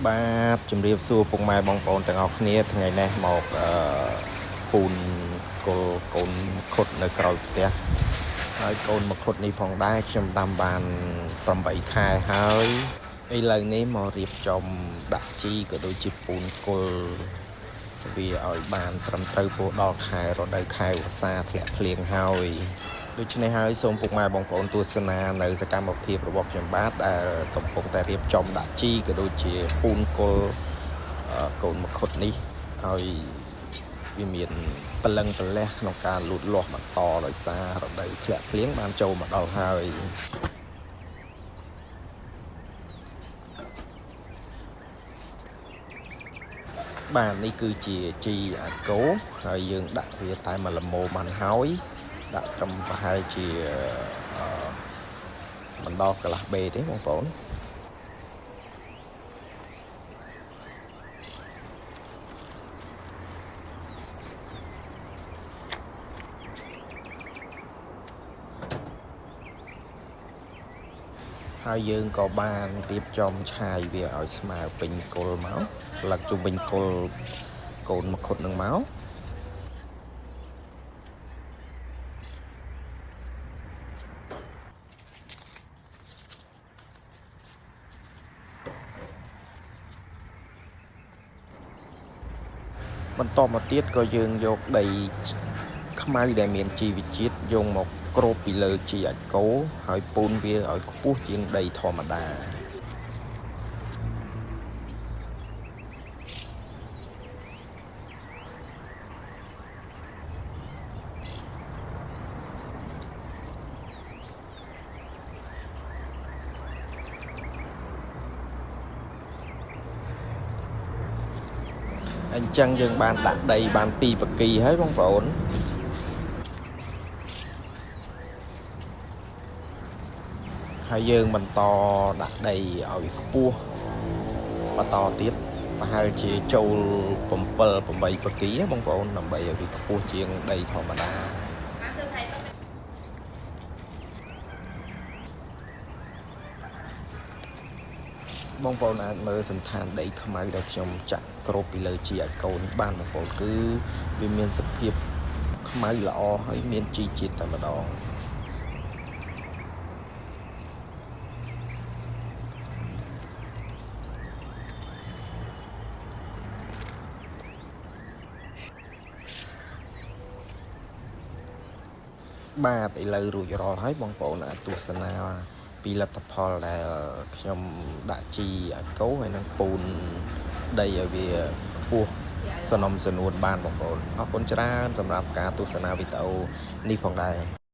បាទជំរាបសួរពុកម៉ែបងប្អូនទាំងអស់គ្នាថ្ងៃនេះមកពូនគល់កូនខុដនៅក្រោយផ្ទះហើយកូនមកខុដនេះផងដែរខ្ញុំដាំបាន8ខែហើយឥឡូវនេះមករៀបចំដាក់ជីក៏ដូចជាពូនគល់វាឲ្យបានត្រឹមត្រូវពោលដល់ខែរដូវខែវស្សាធ្លាក់ភ្លៀងហើយដូច្នេះហើយសូមពុកម៉ែបងប្អូនទស្សនានៅសកម្មភាពរបស់ខ្ញុំបាទដែលកំពុងតែរៀបចំដាក់ជីក៏ដូចជាពូនគល់កូនមកខុដនេះឲ្យវាមានពលឹងពលះក្នុងការលូតលាស់បន្តដោយសាររដូវធ្លាក់ភ្លៀងបានចូលមកដល់ហើយបាទនេះគឺជាជីអាចគោហើយយើងដាក់វាតែមួយល្មមបានហើយដាក់ត្រឹមប្រហែលជាមិនដល់កន្លះបេទេបងប្អូនហើយយើងក៏បានរៀបចំឆាយវាឲ្យស្មើពេញគល់មកផ្លឹកជុំវិញគល់កូនមកខុដនឹងមកបន្តមកទៀតក៏យើងយកដីខ្មៅដែលមានជីវជាតិយកមកគ្របពីលើជីអាចគោហើយពូនវាឲ្យខ្ពស់ជាងដីធម្មតាអញ្ចឹងយើងបានដាក់ដីបាន2បកីហើយបងប្អូនហើយយើងបន្តដាក់ដីឲ្យខ្ពស់បន្តទៀតប្រហែលជាចូល7 8បកីបងប្អូនដើម្បីឲ្យវាខ្ពស់ជាងដីធម្មតាបងប្អូនអាចមើលសន្តានដីខ្មៅដែលខ្ញុំចាក់គ្របពីលើជីអាចកូននេះបានបងប្អូនគឺវាមានសភាពខ្មៅល្អហើយមានជីជាតិតែម្ដងបាទឥឡូវរួចរាល់ហើយបងប្អូនអាចទស្សនាពីលទ្ធផលដែលខ្ញុំដាក់ជីអាចកោហើយនឹងពូនដីឲ្យវាខ្ពស់សនំសនួនបានបងប្អូនអរគុណច្រើនសម្រាប់ការទស្សនាវីដេអូនេះផងដែរ